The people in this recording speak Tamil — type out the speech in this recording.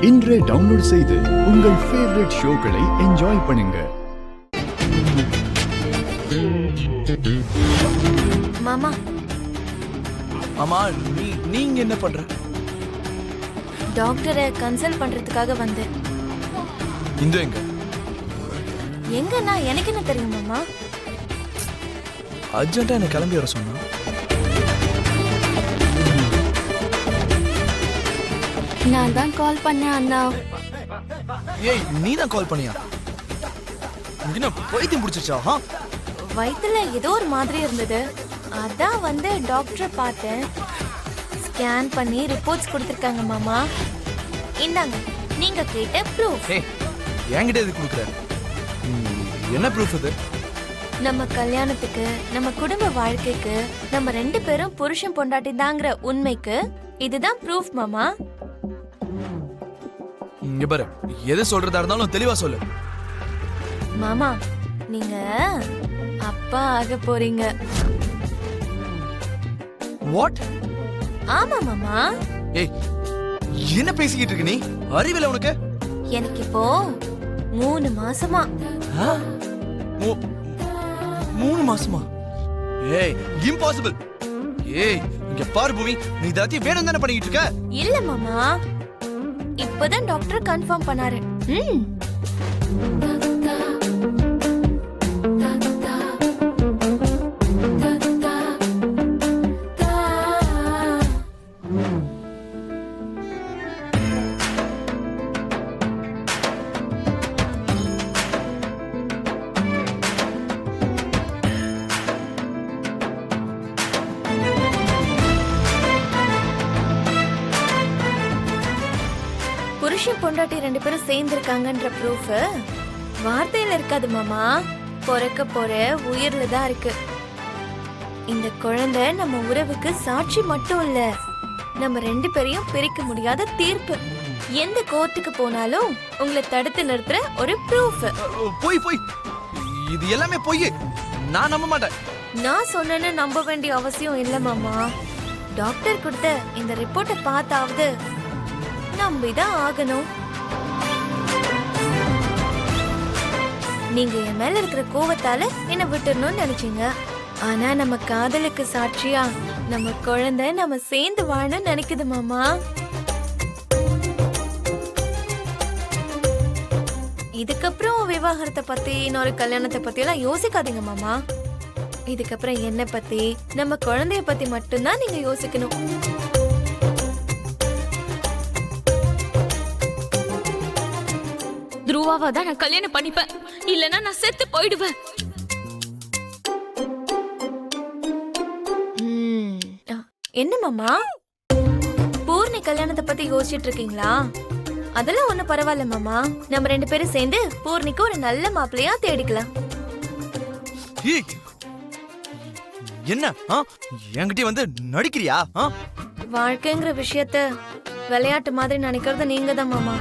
இன்றே டவுன்லோட் செய்து உங்கள் ஃபேவரட் ஷோக்களை என்ஜாய் பண்ணுங்க. மாமா ஆமா, நீங்க என்ன பண்ற? டாக்டரை கன்சல்ட் பண்றதுக்காக வந்தேன். இந்து எங்க? எங்கன்னா எனக்கு என்ன தெரியும் மாமா? அர்ஜென்ட்டா என்ன கிளம்பி வர சொன்னா. நான் தான் கால் பண்ணேன் அண்ணா. ஏய், நீ தான் கால் பண்ணியா? என்ன பைத்தியம் பிடிச்சிச்சா? வயித்துல ஏதோ ஒரு மாதிரி இருந்தது, அதான் வந்து டாக்டரை பார்த்தேன். ஸ்கேன் பண்ணி ரிப்போர்ட்ஸ் கொடுத்துருக்காங்க மாமா. இந்தாங்க நீங்க கேட்ட ப்ரூஃப். ஏய், என்கிட்ட எது கொடுக்குற? என்ன ப்ரூஃப் இது? நம்ம கல்யாணத்துக்கு, நம்ம குடும்ப வாழ்க்கைக்கு, நம்ம ரெண்டு பேரும் புருஷன் பொண்டாட்டி தாங்கிற உண்மைக்கு இதுதான் ப்ரூஃப் மாமா. இங்க பாரு, எது சொல்றதா இருந்தாலும் தெளிவா சொல்லு. மாமா, நீங்க அப்பா ஆக போறீங்க. வாட்? ஆமா மாமா. ஏய், என்ன பேசிக்கிட்டு இருக்க நீ? அறிவில உனக்கு? எனக்கு இப்போ 3 மாசமா. 3 மாசமா? ஏய், இம்பாசிபிள். ஏய், இங்க பாரு பூமி, நீ இதெல்லாம் வேணும் தானே பண்ணிக்கிட்டு இருக்க? இல்ல மாமா, இப்பதான் டாக்டர் கன்ஃபார்ம் பண்ணாரு. புருஷன் பொண்டாட்டி 2 பேரும் சேர்ந்திருக்காங்கன்ற ப்ரூஃப் வார்த்தையில இருக்காது மாமா, பொறக்க போற உயிர்ல தான் இருக்கு. இந்த குழந்தை நம்ம உறவுக்கு சாட்சி மட்டும் இல்ல, நம்ம 2 பேரையும் பிரிக்க முடியாத தீர்ப்பு. எந்த கோர்ட்டுக்கு போனாலும் உங்களை தடுத்து நிறுத்துற ஒரு ப்ரூஃப். போய் இது எல்லாமே பொய். நான் நம்ப மாட்டேன். நான் சொன்னேன்னு நம்ப வேண்டிய அவசியம் இல்ல மாமா. டாக்டர் கொடுத்த இந்த ரிப்போர்ட்டை பார்த்தாவது நம்பிதான் ஆகணும். நீங்க என் மேல இருக்கிற கோவத்தால என்ன விட்டுறணும்னு நினைச்சீங்க, ஆனா நம்ம காதலுக்கு சாட்சியா நம்ம குழந்தை நம்ம சேர்ந்து வாழணும்னு நினைக்குது மாமா. இதுக்கப்புறம் விவாகரத்தை பத்தி, இன்னொரு கல்யாணத்தை பத்தி எல்லாம் யோசிக்காதீங்க மாமா. இதுக்கப்புறம் என்ன பத்தி, நம்ம குழந்தைய பத்தி மட்டும்தான் நீங்க யோசிக்கணும். துருவாவா தான் நான் கல்யாணம் பண்ணிப்பேன், இல்லனா நான் செத்து போயிடுவேன். என்ன மாமா, பூர்ணி கல்யாணத்தை பத்தி யோசிச்சுட்டு இருக்கீங்களா? அதெல்லாம் ஒண்ணு பரவாயில்ல மாமா, நம்ம 2 பேரும் சேர்ந்து பூர்ணிக்கு ஒரு நல்ல மாப்பிள்ளையா தேடிக்கலாம். என்ன என்கிட்ட வந்து நடிக்கிறியா? வாழ்க்கைங்கிற விஷயத்த விளையாட்டு மாதிரி நினைக்கிறது நீங்க தான் மாமா.